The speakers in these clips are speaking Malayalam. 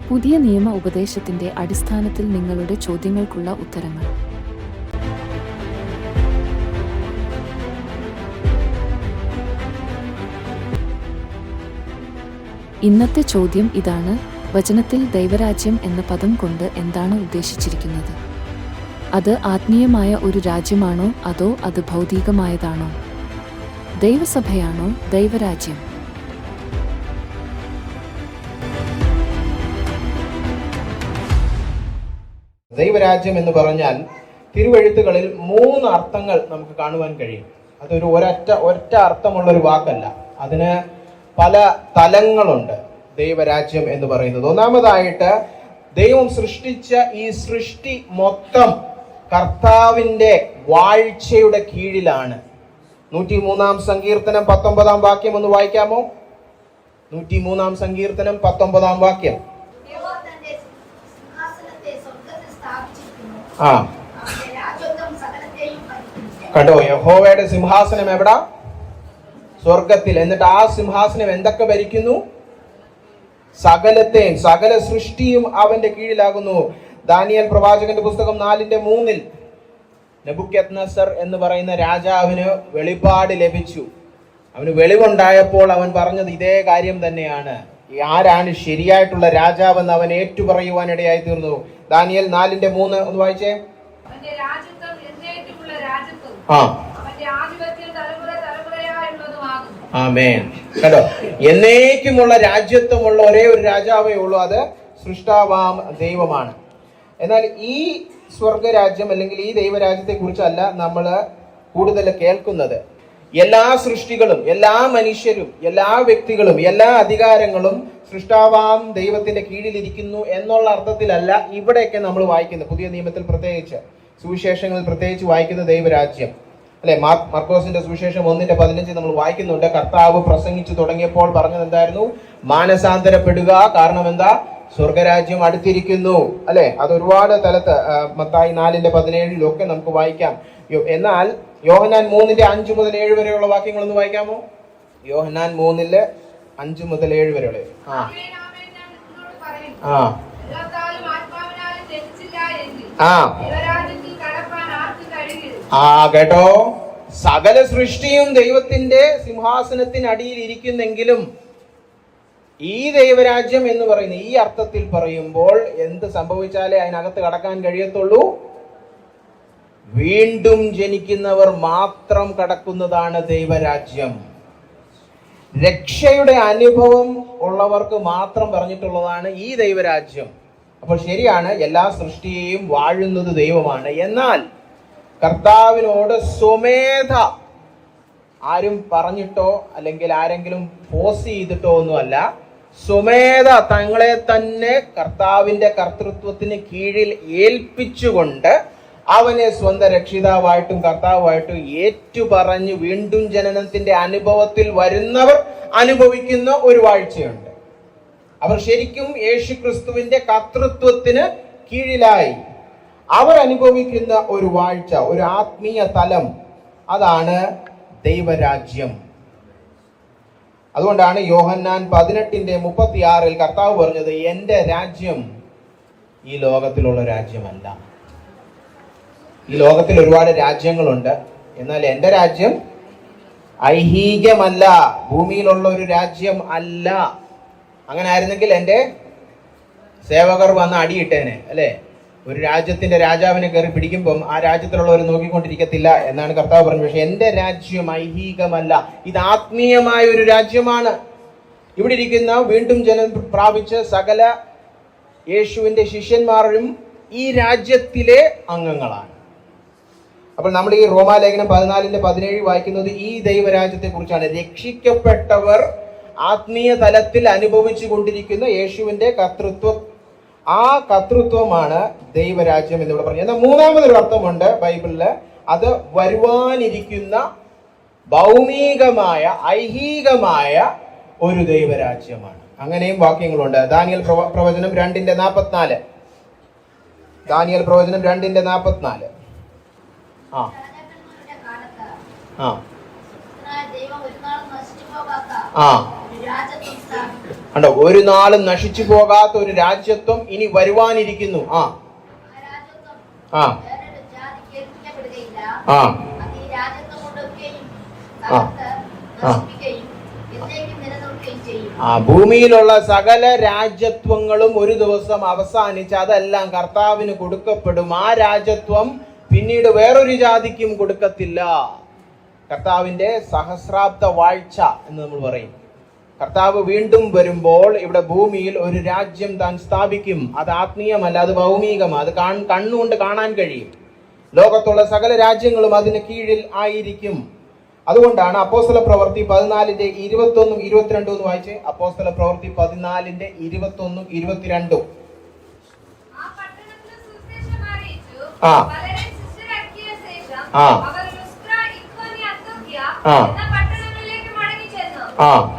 പുതിയ നിയമ ഉപദേശത്തിന്റെ അടിസ്ഥാനത്തിൽ നിങ്ങളുടെ ചോദ്യങ്ങൾക്കുള്ള ഉത്തരങ്ങൾ. ഇന്നത്തെ ചോദ്യം ഇതാണ്: വചനത്തിൽ ദൈവരാജ്യം എന്ന പദം കൊണ്ട് എന്താണ് ഉദ്ദേശിച്ചിരിക്കുന്നത്? അത് ആത്മീയമായ ഒരു രാജ്യമാണോ അതോ അത് ഭൗതികമായതാണോ? ദൈവസഭയാണോ ദൈവരാജ്യം? ദൈവരാജ്യം എന്ന് പറഞ്ഞാൽ തിരുവെഴുത്തുകളിൽ 3 അർത്ഥങ്ങൾ നമുക്ക് കാണുവാൻ കഴിയും. അതൊരു ഒറ്റ അർത്ഥമുള്ള ഒരു വാക്കല്ല, അതിന് പല തലങ്ങളുണ്ട്. ദൈവരാജ്യം എന്ന് പറയുന്നത്, ഒന്നാമതായിട്ട് ദൈവം സൃഷ്ടിച്ച ഈ സൃഷ്ടി മൊത്തം കർത്താവിന്റെ വാഴ്ചയുടെ കീഴിലാണ്. 103-ാം സങ്കീർത്തനം 19-ാം വാക്യം ഒന്ന് വായിക്കാമോ? 103-ാം സങ്കീർത്തനം 19-ാം വാക്യം. കണ്ടോ, യഹോവയുടെ സിംഹാസനം എവിടാ? സ്വർഗത്തിൽ. എന്നിട്ട് ആ സിംഹാസനം എന്തൊക്കെ ഭരിക്കുന്നു? സകലത്തെയും, സകല സൃഷ്ടിയും അവന്റെ കീഴിലാകുന്നു. ദാനിയേൽ പ്രവാചകന്റെ പുസ്തകം 4:3 നെബൂഖദ്നേസർ എന്ന് പറയുന്ന രാജാവിന് വെളിപാട് ലഭിച്ചു. അവന് വെളിവുണ്ടായപ്പോൾ അവൻ പറഞ്ഞത് ഇതേ കാര്യം തന്നെയാണ്. ആരാണ് ശരിയായിട്ടുള്ള രാജാവെന്ന് അവൻ ഏറ്റുപറയുവാനിടയായി തീർന്നു. ദാനിയേൽ 4:3 ഒന്ന് വായിച്ചേ. ആമേൻ. കേട്ടോ, എന്നേക്കുമുള്ള രാജ്യത്വമുള്ള ഒരേ ഒരു രാജാവേ ഉള്ളൂ, അത് സൃഷ്ടാവാം ദൈവമാണ്. എന്നാൽ ഈ സ്വർഗരാജ്യം അല്ലെങ്കിൽ ഈ ദൈവരാജ്യത്തെ കുറിച്ചല്ല നമ്മൾ കൂടുതൽ കേൾക്കുന്നത്. എല്ലാ സൃഷ്ടികളും, എല്ലാ മനുഷ്യരും, എല്ലാ വ്യക്തികളും, എല്ലാ അധികാരങ്ങളും സൃഷ്ടാവാം ദൈവത്തിന്റെ കീഴിലിരിക്കുന്നു എന്നുള്ള അർത്ഥത്തിലല്ല ഇവിടെയൊക്കെ നമ്മൾ വായിക്കുന്നത്. പുതിയ നിയമത്തിൽ പ്രത്യേകിച്ച്, സുവിശേഷങ്ങളിൽ പ്രത്യേകിച്ച് വായിക്കുന്ന ദൈവരാജ്യം അല്ലെ, മർക്കോസിന്റെ സുവിശേഷം 1:15 നമ്മൾ വായിക്കുന്നുണ്ട്. കർത്താവ് പ്രസംഗിച്ചു തുടങ്ങിയപ്പോൾ പറഞ്ഞത് എന്തായിരുന്നു? മാനസാന്തരപ്പെടുക, കാരണം എന്താ? സ്വർഗരാജ്യം അടുത്തിരിക്കുന്നു അല്ലെ. അത് ഒരുപാട് തലത്ത് മത്തായി 4:17 നമുക്ക് വായിക്കാം. എന്നാൽ യോഹന്നാൻ 3:5 മുതൽ 7 വരെയുള്ള വാക്യങ്ങൾ ഒന്ന് വായിക്കാമോ? യോഹന്നാൻ 3:5 മുതൽ 7 വരെയുള്ള. കേട്ടോ, സകല സൃഷ്ടിയും ദൈവത്തിന്റെ സിംഹാസനത്തിനടിയിൽ ഇരിക്കുന്നെങ്കിലും ഈ ദൈവരാജ്യം എന്ന് പറയുന്ന ഈ അർത്ഥത്തിൽ പറയുമ്പോൾ എന്ത് സംഭവിച്ചാലേ അതിനകത്ത് കടക്കാൻ കഴിയത്തുള്ളൂ? വീണ്ടും ജനിക്കുന്നവർ മാത്രം കടക്കുന്നതാണ് ദൈവരാജ്യം. രക്ഷയുടെ അനുഭവം ഉള്ളവർക്ക് മാത്രം പറഞ്ഞിട്ടുള്ളതാണ് ഈ ദൈവരാജ്യം. അപ്പോൾ ശരിയാണ്, എല്ലാ സൃഷ്ടിയെയും വാഴുന്നത് ദൈവമാണ്. എന്നാൽ കർത്താവിനോട് സ്വമേധ ആരും പറഞ്ഞിട്ടോ അല്ലെങ്കിൽ ആരെങ്കിലും ഫോഴ്സ് ചെയ്തിട്ടോ ഒന്നുമല്ല, സ്വമേധ തങ്ങളെ തന്നെ കർത്താവിന്റെ കർത്തൃത്വത്തിന് കീഴിൽ ഏൽപ്പിച്ചുകൊണ്ട് അവനെ സ്വന്തം രക്ഷിതാവായിട്ടും കർത്താവായിട്ടും ഏറ്റുപറഞ്ഞ് വീണ്ടും ജനനത്തിന്റെ അനുഭവത്തിൽ വരുന്നവർ അനുഭവിക്കുന്ന ഒരു വാഴ്ചയുണ്ട്. അവർ ശരിക്കും യേശുക്രിസ്തുവിന്റെ കർത്തൃത്വത്തിന് കീഴിലായി അവർ അനുഭവിക്കുന്ന ഒരു വാഴ്ച, ഒരു ആത്മീയ തലം, അതാണ് ദൈവരാജ്യം. അതുകൊണ്ടാണ് യോഹന്നാൻ 18:36 കർത്താവ് പറഞ്ഞത്, എന്റെ രാജ്യം ഈ ലോകത്തിലുള്ള രാജ്യമല്ല. ഈ ലോകത്തിൽ ഒരുപാട് രാജ്യങ്ങളുണ്ട്, എന്നാൽ എന്റെ രാജ്യം ഐഹികമല്ല, ഭൂമിയിലുള്ള ഒരു രാജ്യം അല്ല. അങ്ങനെ ആയിരുന്നെങ്കിൽ എന്റെ സേവകർ വന്ന് അടിയിട്ടേനെ അല്ലെ. ഒരു രാജ്യത്തിന്റെ രാജാവിനെ കയറി പിടിക്കുമ്പം ആ രാജ്യത്തിലുള്ളവർ നോക്കിക്കൊണ്ടിരിക്കത്തില്ല എന്നാണ് കർത്താവ് പറഞ്ഞത്. പക്ഷെ എന്റെ രാജ്യം ഐഹികമല്ല, ഇത് ആത്മീയമായ ഒരു രാജ്യമാണ്. ഇവിടെ ഇരിക്കുന്ന വീണ്ടും ജനം പ്രാപിച്ച സകല യേശുവിന്റെ ശിഷ്യന്മാരും ഈ രാജ്യത്തിലെ അംഗങ്ങളാണ്. അപ്പോൾ നമ്മൾ ഈ റോമാലേഖനം 14:17 വായിക്കുന്നത് ഈ ദൈവരാജ്യത്തെ കുറിച്ചാണ്. രക്ഷിക്കപ്പെട്ടവർ ആത്മീയ തലത്തിൽ അനുഭവിച്ചു കൊണ്ടിരിക്കുന്ന യേശുവിന്റെ കർത്തൃത്വം, ആ കർത്തൃത്വമാണ് ദൈവരാജ്യം എന്നിവിടെ പറഞ്ഞു. എന്നാൽ മൂന്നാമതൊരു അർത്ഥമുണ്ട് ബൈബിളില്, അത് വരുവാനിരിക്കുന്ന ഭൗമികമായ ഐഹികമായ ഒരു ദൈവരാജ്യമാണ്. അങ്ങനെയും വാക്യങ്ങളുണ്ട്. ദാനിയേൽ പ്രവചനം 2:44. ദാനിയേൽ പ്രവചനം 2:44. കണ്ടോ, ഒരു നാളും നശിച്ചു പോകാത്ത ഒരു രാജ്യത്വം ഇനി വരുവാനിരിക്കുന്നു. ആ ആ ആ ആ ഭൂമിയിലുള്ള സകല രാജ്യത്വങ്ങളും ഒരു ദിവസം അവസാനിച്ച് അതെല്ലാം കർത്താവിന് കൊടുക്കപ്പെടും. ആ രാജ്യത്വം പിന്നീട് വേറൊരു ജാതിക്കും കൊടുക്കത്തില്ല. കർത്താവിന്റെ സഹസ്രാബ്ദ വാഴ്ച എന്ന് നമ്മൾ പറയും. കർത്താവ് വീണ്ടും വരുമ്പോൾ ഇവിടെ ഭൂമിയിൽ ഒരു രാജ്യം താൻ സ്ഥാപിക്കും. അത് ആത്മീയമല്ല, അത് ഭൗമികമാണ്. അത് കണ്ണുകൊണ്ട് കാണാൻ കഴിയും. ലോകത്തുള്ള സകല രാജ്യങ്ങളും അതിന് കീഴിൽ ആയിരിക്കും. അതുകൊണ്ടാണ് അപ്പോസ്തല പ്രവൃത്തി 14-ന്റെ 21-ഉം 22-ഉം ഒന്ന് വായിച്ചേ. അപ്പോസ്തല പ്രവൃത്തി 14-ന്റെ 21-ഉം 22-ഉം. ആ ആ ആ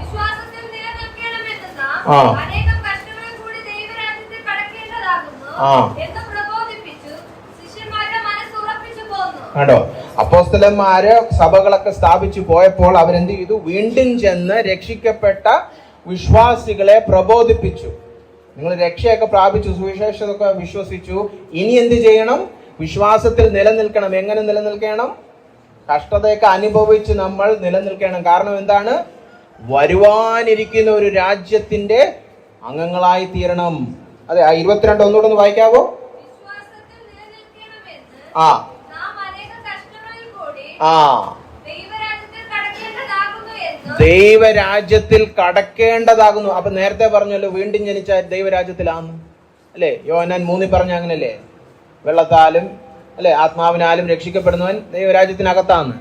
കണ്ടോ, അപ്പോസ്തലന്മാര് സഭകളൊക്കെ സ്ഥാപിച്ചു പോയപ്പോൾ അവരെന്ത് ചെയ്തു? വീണ്ടും ചെന്ന് രക്ഷിക്കപ്പെട്ട വിശ്വാസികളെ പ്രബോധിപ്പിച്ചു. നിങ്ങൾ രക്ഷയൊക്കെ പ്രാപിച്ചു, സുവിശേഷമൊക്കെ വിശ്വസിച്ചു, ഇനി എന്ത് ചെയ്യണം? വിശ്വാസത്തിൽ നിലനിൽക്കണം. എങ്ങനെ നിലനിൽക്കണം? കഷ്ടതയൊക്കെ അനുഭവിച്ച് നമ്മൾ നിലനിൽക്കണം. കാരണം എന്താണ്? വരുവാനിരിക്കുന്ന ഒരു രാജ്യത്തിന്റെ അംഗങ്ങളായി തീരണം. അതെ, 22 ഒന്നുകൂടെ ഒന്ന് വായിക്കാവോ? ആ ആ ദൈവരാജ്യത്തിൽ കടക്കേണ്ടതാകുന്നു. അപ്പൊ നേരത്തെ പറഞ്ഞല്ലോ വീണ്ടും ജനിച്ച ദൈവരാജ്യത്തിലാന്ന് അല്ലെ? യോഹന്നാൻ 3 പറഞ്ഞ അങ്ങനല്ലേ? വെള്ളത്താലും അല്ലെ ആത്മാവിനാലും രക്ഷിക്കപ്പെടുന്നവൻ ദൈവരാജ്യത്തിനകത്താന്ന്.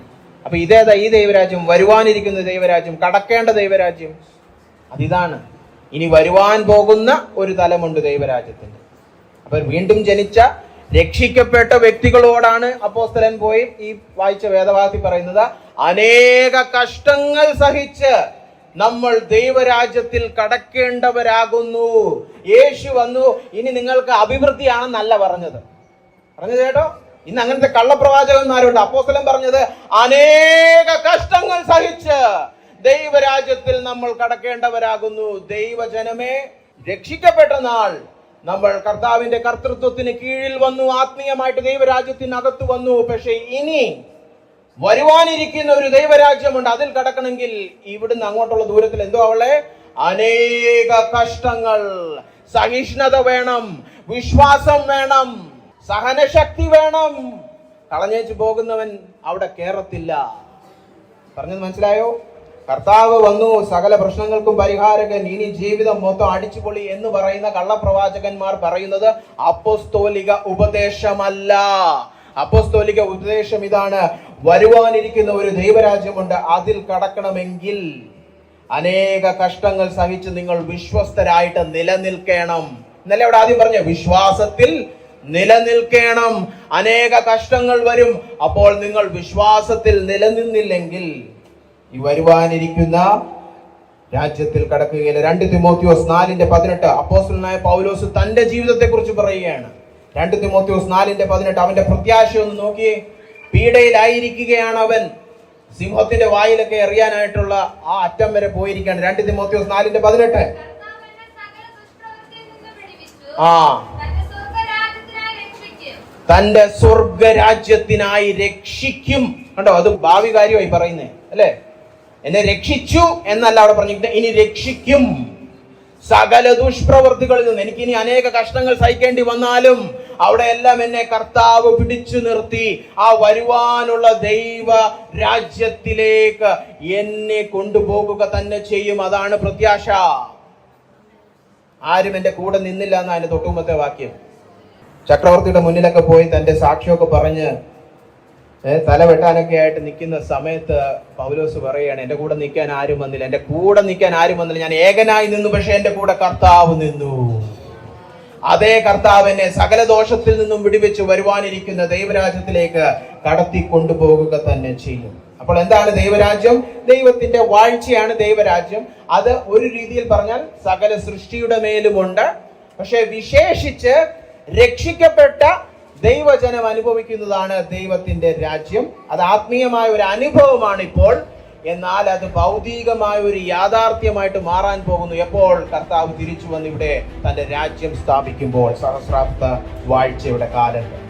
അപ്പൊ ഇതേതാ ഈ ദൈവരാജ്യം? വരുവാനിരിക്കുന്ന ദൈവരാജ്യം, കടക്കേണ്ട ദൈവരാജ്യം. അതിതാണ്. ഇനി വരുവാൻ പോകുന്ന ഒരു തലമുണ്ട് ദൈവരാജ്യത്തിന്റെ. അപ്പൊ വീണ്ടും ജനിച്ച രക്ഷിക്കപ്പെട്ട വ്യക്തികളോടാണ് അപ്പോസ്തലൻ പോയി ഈ വായിച്ച വേദവാക്യത്തിൽ പറയുന്നത്, അനേക കഷ്ടങ്ങൾ സഹിച്ച് നമ്മൾ ദൈവരാജ്യത്തിൽ കടക്കേണ്ടവരാകുന്നു. യേശു വന്നു, ഇനി നിങ്ങൾക്ക് അഭിവൃദ്ധിയാണെന്നല്ല പറഞ്ഞത് കേട്ടോ. ഇന്ന് അങ്ങനത്തെ കള്ളപ്രവാചകന്മാരുണ്ട്. അപ്പോസ്തലൻ പറഞ്ഞത് അനേക കഷ്ടങ്ങൾ സഹിച്ച് ദൈവരാജ്യത്തിൽ നമ്മൾ കടക്കേണ്ടവരാകുന്നു. ദൈവജനമേ, രക്ഷിക്കപ്പെട്ട നാൾ നമ്മൾ കർത്താവിന്റെ കർത്തൃത്വത്തിന് കീഴിൽ വന്നു, ആത്മീയമായിട്ട് ദൈവരാജ്യത്തിനകത്ത് വന്നു. പക്ഷെ ഇനി വരുവാനിരിക്കുന്ന ഒരു ദൈവരാജ്യമുണ്ട്. അതിൽ കടക്കണമെങ്കിൽ ഇവിടുന്ന് അങ്ങോട്ടുള്ള ദൂരത്തിൽ എന്തോ അവളെ അനേക കഷ്ടങ്ങൾ, സഹിഷ്ണുത വേണം, വിശ്വാസം വേണം, സഹനശക്തി വേണം. കളഞ്ഞേച്ചു പോകുന്നവൻ അവിടെ കേറത്തില്ല. പറഞ്ഞത് മനസ്സിലായോ? കർത്താവ് വന്നു, സകല പ്രശ്നങ്ങൾക്കും പരിഹാരകൻ, ഇനി ജീവിതം മൊത്തം അടിച്ചുപൊളി എന്ന് പറയുന്ന കള്ളപ്രവാചകന്മാർ പറയുന്നത് അപ്പോസ്തോലിക ഉപദേശമല്ല. അപ്പോസ്തോലിക ഉപദേശം ഇതാണ്: വരുവാനിരിക്കുന്ന ഒരു ദൈവരാജ്യമുണ്ട്. അതിൽ കടക്കണമെങ്കിൽ അനേക കഷ്ടങ്ങൾ സഹിച്ച് നിങ്ങൾ വിശ്വസ്തരായിട്ട് നിലനിൽക്കണം. ഇന്നലെ അവിടെ ആദ്യം പറഞ്ഞ വിശ്വാസത്തിൽ നിലനിൽക്കണം. അനേക കഷ്ടങ്ങൾ വരും. അപ്പോൾ നിങ്ങൾ വിശ്വാസത്തിൽ നിലനിന്നില്ലെങ്കിൽ ഈ വരുവാനിരിക്കുന്ന രാജ്യത്തിൽ കടക്കുകയില്ല. 2 തിമോത്തിയോസ് 4:18 അപ്പോസ്തലനായ പൗലോസ് തന്റെ ജീവിതത്തെ കുറിച്ച് പറയുകയാണ്. 2 തിമോത്തിയോസ് 4:18 അവന്റെ പ്രത്യാശ ഒന്ന് നോക്കിയേ. പീഡയിലായിരിക്കുകയാണ് അവൻ. സിംഹത്തിന്റെ വായിലൊക്കെ എറിയാനായിട്ടുള്ള ആ അറ്റം വരെ പോയിരിക്കുകയാണ്. 2 തിമോത്തിയോസ് 4:18 ആ തന്റെ സ്വർഗരാജ്യത്തിനായി രക്ഷിക്കും. കണ്ടോ, അത് ഭാവി കാര്യമായി പറയുന്നേ അല്ലേ? എന്നെ രക്ഷിച്ചു എന്നല്ല അവിടെ പറഞ്ഞിട്ട്, ഇനി രക്ഷിക്കും സകല ദുഷ്പ്രവൃത്തികളിൽ നിന്ന്. എനിക്കിനി അനേക കഷ്ടങ്ങൾ സഹിക്കേണ്ടി വന്നാലും അവിടെ എല്ലാം എന്നെ കർത്താവ് പിടിച്ചു നിർത്തി ആ വരുവാനുള്ള ദൈവ രാജ്യത്തിലേക്ക് എന്നെ കൊണ്ടുപോകുക തന്നെ ചെയ്യും. അതാണ് പ്രത്യാശ. ആരും എന്റെ കൂടെ നിന്നില്ല എന്നാ അതിന്റെ തൊട്ടുമുമ്പത്തെ വാക്യം. ചക്രവർത്തിയുടെ മുന്നിലൊക്കെ പോയി തന്റെ സാക്ഷ്യമൊക്കെ പറഞ്ഞ് തല വെട്ടാനൊക്കെ ആയിട്ട് നിൽക്കുന്ന സമയത്ത് പൗലോസ് പറയുകയാണ്, എന്റെ കൂടെ നിൽക്കാൻ ആരും വന്നില്ല, എന്റെ കൂടെ നിൽക്കാൻ ആരും വന്നില്ല, ഞാൻ ഏകനായി നിന്നു, പക്ഷെ എന്റെ കൂടെ കർത്താവ് നിന്നു. അതേ കർത്താവ് എന്നെ സകല ദോഷത്തിൽ നിന്നും വിടുവിച്ച് വരുവാനിരിക്കുന്ന ദൈവരാജ്യത്തിലേക്ക് കടത്തി കൊണ്ടുപോകുക തന്നെ ചെയ്യും. അപ്പോൾ എന്താണ് ദൈവരാജ്യം? ദൈവത്തിന്റെ വാഴ്ചയാണ് ദൈവരാജ്യം. അത് ഒരു രീതിയിൽ പറഞ്ഞാൽ സകല സൃഷ്ടിയുടെ മേലുമുണ്ട്. പക്ഷെ വിശേഷിച്ച് രക്ഷിക്കപ്പെട്ട ദൈവജനം അനുഭവിക്കുന്നതാണ് ദൈവത്തിന്റെ രാജ്യം. അത് ആത്മീയമായ ഒരു അനുഭവമാണ് ഇപ്പോൾ എന്നാൽ അത് ഭൗതികമായ ഒരു യാഥാർത്ഥ്യമായിട്ട് മാറാൻ പോകുന്നു എപ്പോൾ കർത്താവ് തിരിച്ചു വന്ന് ഇവിടെ തന്റെ രാജ്യം സ്ഥാപിക്കുമ്പോൾ. സഹസ്രാബ്ദ വാഴ്ചയുടെ കാലത്ത്